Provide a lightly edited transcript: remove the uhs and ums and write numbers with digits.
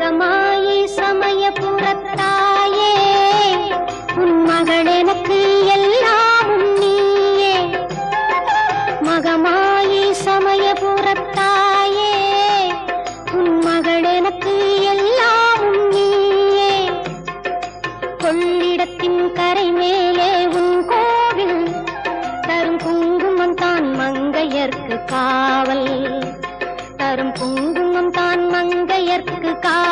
மகமாயி சமயபுரத்தாயே உன் மகள் எனக்கு எல்லாமும் நீயே. மகமாயி சமயபுரத்தாயே உன் மகள் எனக்கு எல்லாமும் நீயே. கொள்ளிடத்தின் கரை மேலே உன் கோவில் தரும் குங்குமம் தான் மங்கையர்க்கு காவல். தரும் குங்குமம் தான் மங்கையர்க்கு காவல்.